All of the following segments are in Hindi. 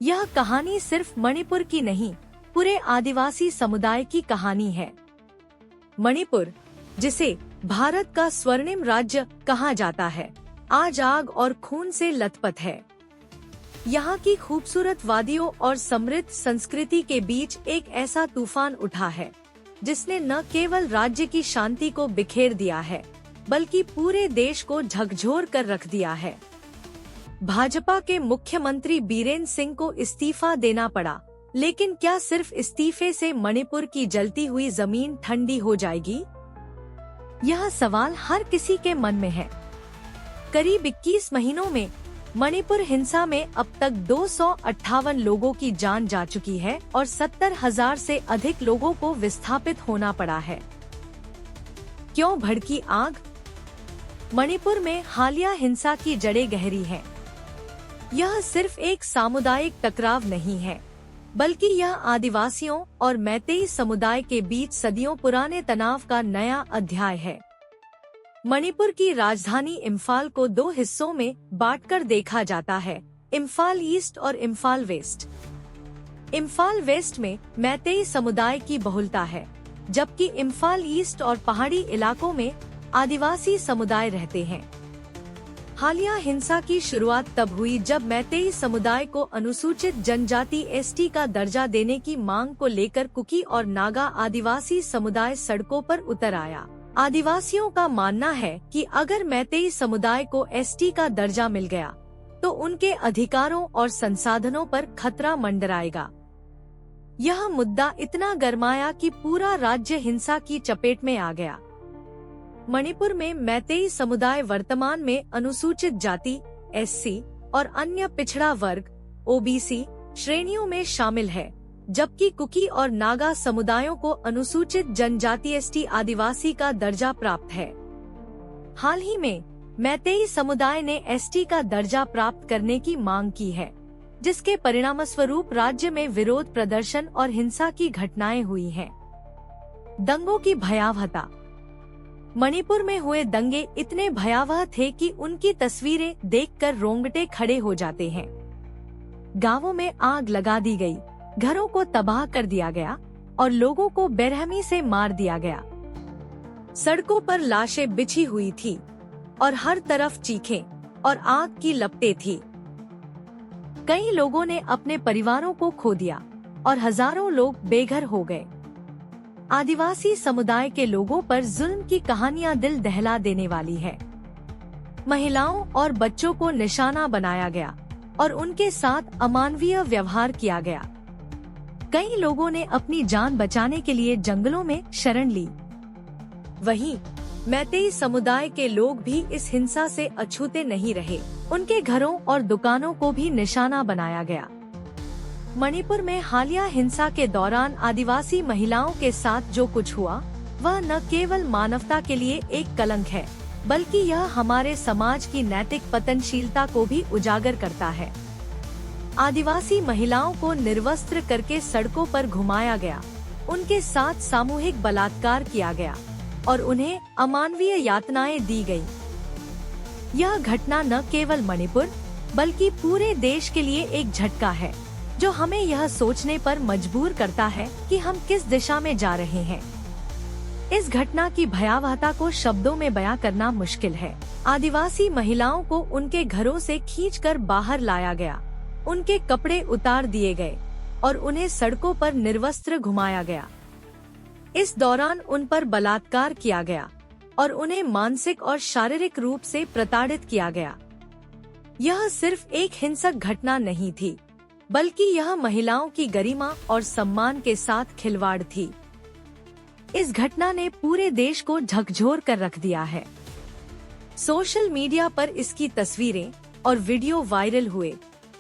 यह कहानी सिर्फ मणिपुर की नहीं, पूरे आदिवासी समुदाय की कहानी है। मणिपुर, जिसे भारत का स्वर्णिम राज्य कहा जाता है, आज आग और खून से लथपथ है। यहाँ की खूबसूरत वादियों और समृद्ध संस्कृति के बीच एक ऐसा तूफान उठा है जिसने न केवल राज्य की शांति को बिखेर दिया है, बल्कि पूरे देश को झकझोर कर रख दिया है। भाजपा के मुख्यमंत्री बीरेन्द्र सिंह को इस्तीफा देना पड़ा, लेकिन क्या सिर्फ इस्तीफे से मणिपुर की जलती हुई जमीन ठंडी हो जाएगी? यह सवाल हर किसी के मन में है। करीब 21 महीनों में मणिपुर हिंसा में अब तक 258 लोगों की जान जा चुकी है और 70,000 से अधिक लोगों को विस्थापित होना पड़ा है। क्यों भड़की आग? मणिपुर में हालिया हिंसा की जड़ें गहरी हैं। यह सिर्फ एक सामुदायिक टकराव नहीं है, बल्कि यह आदिवासियों और मैतेई समुदाय के बीच सदियों पुराने तनाव का नया अध्याय है। मणिपुर की राजधानी इम्फाल को 2 हिस्सों में बांटकर देखा जाता है, इम्फाल ईस्ट और इम्फाल वेस्ट। इम्फाल वेस्ट में मैतेई समुदाय की बहुलता है, जबकि इम्फाल ईस्ट और पहाड़ी इलाकों में आदिवासी समुदाय रहते हैं। हालिया हिंसा की शुरुआत तब हुई जब मैतेई समुदाय को अनुसूचित जनजाति एसटी का दर्जा देने की मांग को लेकर कुकी और नागा आदिवासी समुदाय सड़कों पर उतर आया। आदिवासियों का मानना है कि अगर मैतेई समुदाय को एसटी का दर्जा मिल गया तो उनके अधिकारों और संसाधनों पर खतरा मंडराएगा। यह मुद्दा इतना गरमाया कि पूरा राज्य हिंसा की चपेट में आ गया। मणिपुर में मैतेई समुदाय वर्तमान में अनुसूचित जाति एससी और अन्य पिछड़ा वर्ग ओबीसी श्रेणियों में शामिल है, जबकि कुकी और नागा समुदायों को अनुसूचित जनजाति एसटी आदिवासी का दर्जा प्राप्त है। हाल ही में मैतेई समुदाय ने एसटी का दर्जा प्राप्त करने की मांग की है, जिसके परिणामस्वरूप राज्य में विरोध प्रदर्शन और हिंसा की घटनाएं हुई हैं। दंगों की भयावहता। मणिपुर में हुए दंगे इतने भयावह थे कि उनकी तस्वीरें देखकर रोंगटे खड़े हो जाते हैं। गांवों में आग लगा दी गई, घरों को तबाह कर दिया गया और लोगों को बेरहमी से मार दिया गया। सड़कों पर लाशें बिछी हुई थी और हर तरफ चीखें और आग की लपटें थी। कई लोगों ने अपने परिवारों को खो दिया और हजारों लोग बेघर हो गए। आदिवासी समुदाय के लोगों पर जुल्म की कहानियां दिल दहला देने वाली है। महिलाओं और बच्चों को निशाना बनाया गया और उनके साथ अमानवीय व्यवहार किया गया। कई लोगों ने अपनी जान बचाने के लिए जंगलों में शरण ली। वहीं मैतेई समुदाय के लोग भी इस हिंसा से अछूते नहीं रहे। उनके घरों और दुकानों को भी निशाना बनाया गया। मणिपुर में हालिया हिंसा के दौरान आदिवासी महिलाओं के साथ जो कुछ हुआ, वह न केवल मानवता के लिए एक कलंक है, बल्कि यह हमारे समाज की नैतिक पतनशीलता को भी उजागर करता है। आदिवासी महिलाओं को निर्वस्त्र करके सड़कों पर घुमाया गया, उनके साथ सामूहिक बलात्कार किया गया और उन्हें अमानवीय यातनाएं दी गई। यह घटना न केवल मणिपुर बल्कि पूरे देश के लिए एक झटका है, जो हमें यह सोचने पर मजबूर करता है कि हम किस दिशा में जा रहे हैं। इस घटना की भयावहता को शब्दों में बयां करना मुश्किल है। आदिवासी महिलाओं को उनके घरों से खींचकर बाहर लाया गया, उनके कपड़े उतार दिए गए और उन्हें सड़कों पर निर्वस्त्र घुमाया गया। इस दौरान उन पर बलात्कार किया गया और उन्हें मानसिक और शारीरिक रूप से प्रताड़ित किया गया। यह सिर्फ एक हिंसक घटना नहीं थी, बल्कि यह महिलाओं की गरिमा और सम्मान के साथ खिलवाड़ थी। इस घटना ने पूरे देश को झकझोर कर रख दिया है। सोशल मीडिया पर इसकी तस्वीरें और वीडियो वायरल हुए,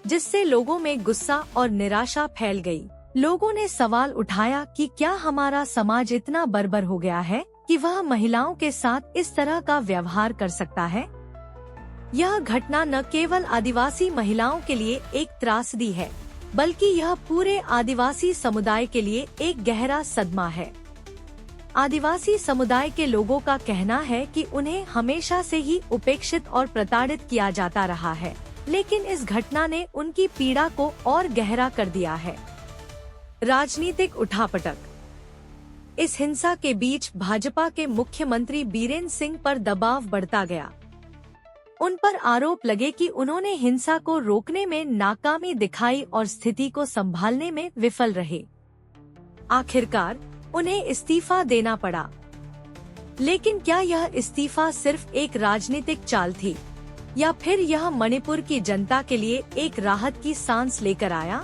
जिससे लोगों में गुस्सा और निराशा फैल गई। लोगों ने सवाल उठाया कि क्या हमारा समाज इतना बर्बर हो गया है कि वह महिलाओं के साथ इस तरह का व्यवहार कर सकता है? यह घटना न केवल आदिवासी महिलाओं के लिए एक त्रासदी है, बल्कि यह पूरे आदिवासी समुदाय के लिए एक गहरा सदमा है। आदिवासी समुदाय के लोगों का कहना है कि उन्हें हमेशा से ही उपेक्षित और प्रताड़ित किया जाता रहा है। लेकिन इस घटना ने उनकी पीड़ा को और गहरा कर दिया है। राजनीतिक उठापटक। इस हिंसा के बीच भाजपा के मुख्यमंत्री बीरेन सिंह पर दबाव बढ़ता गया। उन पर आरोप लगे कि उन्होंने हिंसा को रोकने में नाकामी दिखाई और स्थिति को संभालने में विफल रहे। आखिरकार उन्हें इस्तीफा देना पड़ा। लेकिन क्या यह इस्तीफा सिर्फ एक राजनीतिक चाल थी या फिर यह मणिपुर की जनता के लिए एक राहत की सांस लेकर आया?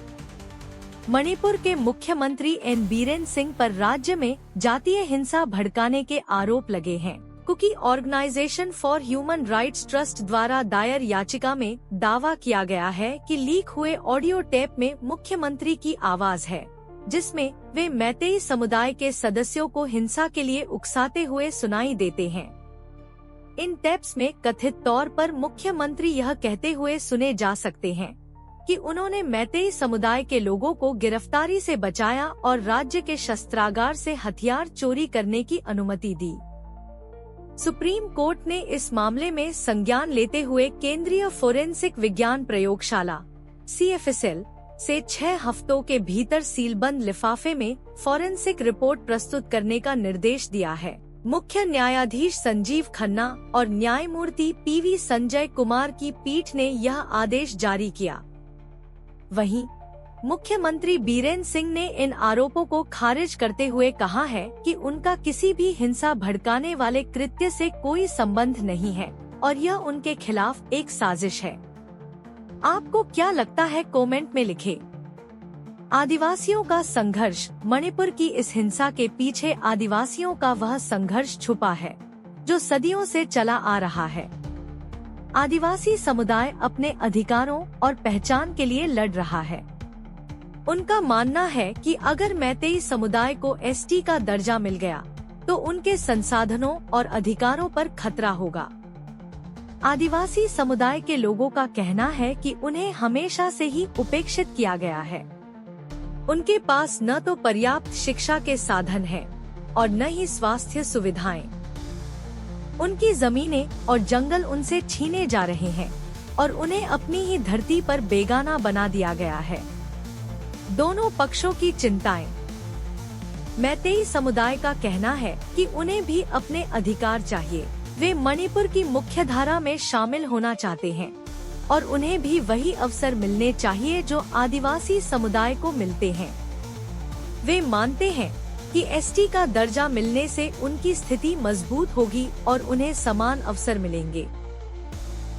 मणिपुर के मुख्यमंत्री एन बीरेन सिंह पर राज्य में जातीय हिंसा भड़काने के आरोप लगे हैं। Kuki organisation for human rights trust द्वारा दायर याचिका में दावा किया गया है कि लीक हुए ऑडियो टेप में मुख्यमंत्री की आवाज है, जिसमें वे मैतेई समुदाय के सदस्यों को हिंसा के लिए उकसाते हुए सुनाई देते हैं। इन टेप्स में कथित तौर पर मुख्यमंत्री यह कहते हुए सुने जा सकते हैं कि उन्होंने मैतेई समुदाय के लोगों को गिरफ्तारी से बचाया और राज्य के शस्त्रागार से हथियार चोरी करने की अनुमति दी। सुप्रीम कोर्ट ने इस मामले में संज्ञान लेते हुए केंद्रीय फोरेंसिक विज्ञान प्रयोगशाला CFSL से 6 हफ्तों के भीतर सीलबंद लिफाफे में फोरेंसिक रिपोर्ट प्रस्तुत करने का निर्देश दिया है। मुख्य न्यायाधीश संजीव खन्ना और न्यायमूर्ति PV संजय कुमार की पीठ ने यह आदेश जारी किया। वहीं मुख्यमंत्री बीरेन सिंह ने इन आरोपों को खारिज करते हुए कहा है कि उनका किसी भी हिंसा भड़काने वाले कृत्य से कोई संबंध नहीं है और यह उनके खिलाफ एक साजिश है। आपको क्या लगता है, कमेंट में लिखें। आदिवासियों का संघर्ष। मणिपुर की इस हिंसा के पीछे आदिवासियों का वह संघर्ष छुपा है जो सदियों से चला आ रहा है। आदिवासी समुदाय अपने अधिकारों और पहचान के लिए लड़ रहा है। उनका मानना है कि अगर मैतेई समुदाय को ST का दर्जा मिल गया तो उनके संसाधनों और अधिकारों पर खतरा होगा। आदिवासी समुदाय के लोगों का कहना है कि उन्हें हमेशा से ही उपेक्षित किया गया है। उनके पास न तो पर्याप्त शिक्षा के साधन हैं और न ही स्वास्थ्य सुविधाएं। उनकी जमीनें और जंगल उनसे छीने जा रहे हैं और उन्हें अपनी ही धरती पर बेगाना बना दिया गया है। दोनों पक्षों की चिंताएं। मैतेई समुदाय का कहना है कि उन्हें भी अपने अधिकार चाहिए। वे मणिपुर की मुख्यधारा में शामिल होना चाहते हैं और उन्हें भी वही अवसर मिलने चाहिए जो आदिवासी समुदाय को मिलते हैं। वे मानते हैं कि ST का दर्जा मिलने से उनकी स्थिति मजबूत होगी और उन्हें समान अवसर मिलेंगे।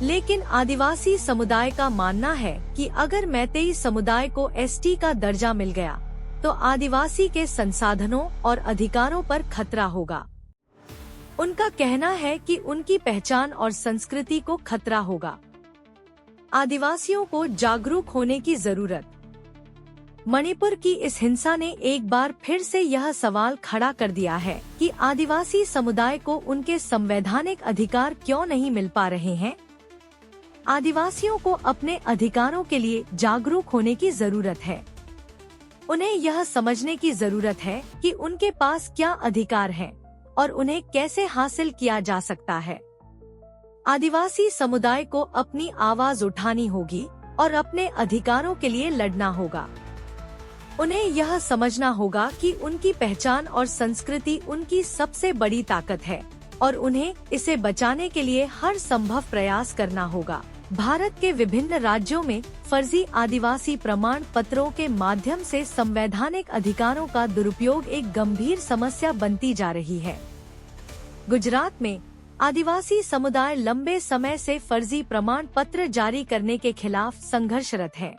लेकिन आदिवासी समुदाय का मानना है कि अगर मैतेई समुदाय को ST का दर्जा मिल गया तो आदिवासी के संसाधनों और अधिकारों पर खतरा होगा। उनका कहना है कि उनकी पहचान और संस्कृति को खतरा होगा। आदिवासियों को जागरूक होने की जरूरत। मणिपुर की इस हिंसा ने एक बार फिर से यह सवाल खड़ा कर दिया है कि आदिवासी समुदाय को उनके संवैधानिक अधिकार क्यों नहीं मिल पा रहे हैं। आदिवासियों को अपने अधिकारों के लिए जागरूक होने की जरूरत है। उन्हें यह समझने की जरूरत है कि उनके पास क्या अधिकार हैं और उन्हें कैसे हासिल किया जा सकता है। आदिवासी समुदाय को अपनी आवाज उठानी होगी और अपने अधिकारों के लिए लड़ना होगा। उन्हें यह समझना होगा कि उनकी पहचान और संस्कृति उनकी सबसे बड़ी ताकत है और उन्हें इसे बचाने के लिए हर संभव प्रयास करना होगा। भारत के विभिन्न राज्यों में फर्जी आदिवासी प्रमाण पत्रों के माध्यम से संवैधानिक अधिकारों का दुरुपयोग एक गंभीर समस्या बनती जा रही है। गुजरात में आदिवासी समुदाय लंबे समय से फर्जी प्रमाण पत्र जारी करने के खिलाफ संघर्षरत है।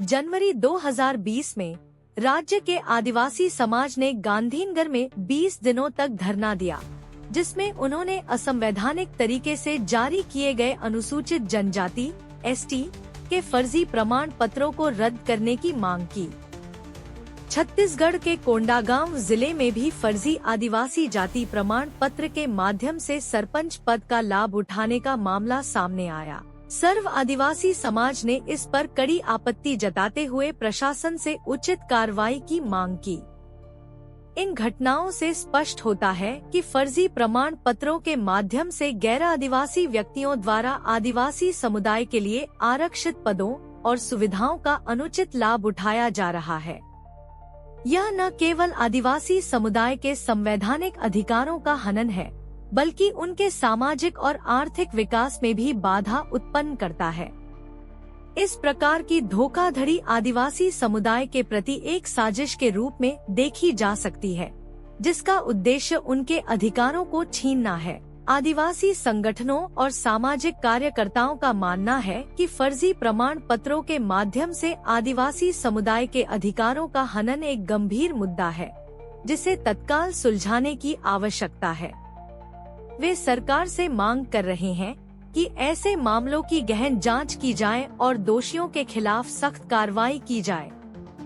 जनवरी 2020 में राज्य के आदिवासी समाज ने गांधीनगर में 20 दिनों तक धरना दिया, जिसमें उन्होंने असंवैधानिक तरीके से जारी किए गए अनुसूचित जनजाति ST के फर्जी प्रमाण पत्रों को रद्द करने की मांग की। छत्तीसगढ़ के कोंडागांव जिले में भी फर्जी आदिवासी जाति प्रमाण पत्र के माध्यम से सरपंच पद का लाभ उठाने का मामला सामने आया। सर्व आदिवासी समाज ने इस पर कड़ी आपत्ति जताते हुए प्रशासन से उचित कार्रवाई की मांग की। इन घटनाओं से स्पष्ट होता है कि फर्जी प्रमाण पत्रों के माध्यम से गैर आदिवासी व्यक्तियों द्वारा आदिवासी समुदाय के लिए आरक्षित पदों और सुविधाओं का अनुचित लाभ उठाया जा रहा है। यह न केवल आदिवासी समुदाय के संवैधानिक अधिकारों का हनन है, बल्कि उनके सामाजिक और आर्थिक विकास में भी बाधा उत्पन्न करता है। इस प्रकार की धोखाधड़ी आदिवासी समुदाय के प्रति एक साजिश के रूप में देखी जा सकती है, जिसका उद्देश्य उनके अधिकारों को छीनना है। आदिवासी संगठनों और सामाजिक कार्यकर्ताओं का मानना है कि फर्जी प्रमाण पत्रों के माध्यम से आदिवासी समुदाय के अधिकारों का हनन एक गंभीर मुद्दा है, जिसे तत्काल सुलझाने की आवश्यकता है। वे सरकार से मांग कर रहे हैं कि ऐसे मामलों की गहन जांच की जाए और दोषियों के खिलाफ सख्त कार्रवाई की जाए,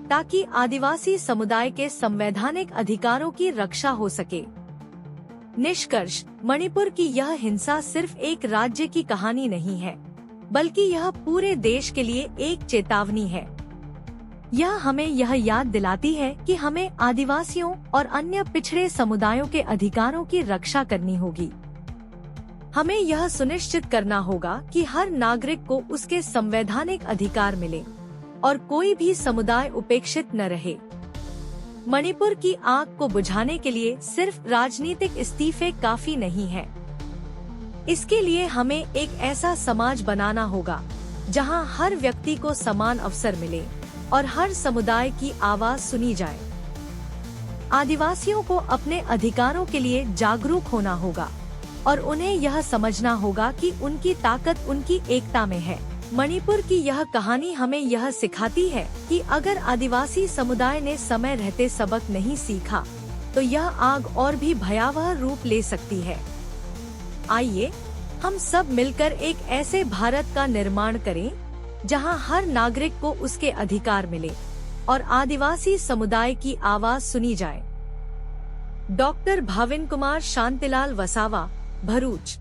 ताकि आदिवासी समुदाय के संवैधानिक अधिकारों की रक्षा हो सके। निष्कर्ष, मणिपुर की यह हिंसा सिर्फ एक राज्य की कहानी नहीं है, बल्कि यह पूरे देश के लिए एक चेतावनी है। यह हमें यह याद दिलाती है कि हमें आदिवासियों और अन्य पिछड़े समुदायों के अधिकारों की रक्षा करनी होगी। हमें यह सुनिश्चित करना होगा कि हर नागरिक को उसके संवैधानिक अधिकार मिले और कोई भी समुदाय उपेक्षित न रहे। मणिपुर की आग को बुझाने के लिए सिर्फ राजनीतिक इस्तीफे काफी नहीं है। इसके लिए हमें एक ऐसा समाज बनाना होगा जहां हर व्यक्ति को समान अवसर मिले और हर समुदाय की आवाज सुनी जाए। आदिवासियों को अपने अधिकारों के लिए जागरूक होना होगा और उन्हें यह समझना होगा कि उनकी ताकत उनकी एकता में है। मणिपुर की यह कहानी हमें यह सिखाती है कि अगर आदिवासी समुदाय ने समय रहते सबक नहीं सीखा, तो यह आग और भी भयावह रूप ले सकती है। आइए हम सब मिलकर एक ऐसे भारत का निर्माण करें जहां हर नागरिक को उसके अधिकार मिले और आदिवासी समुदाय की आवाज सुनी जाए। डॉक्टर भाविन कुमार शांतिलाल वसावा, भरूच।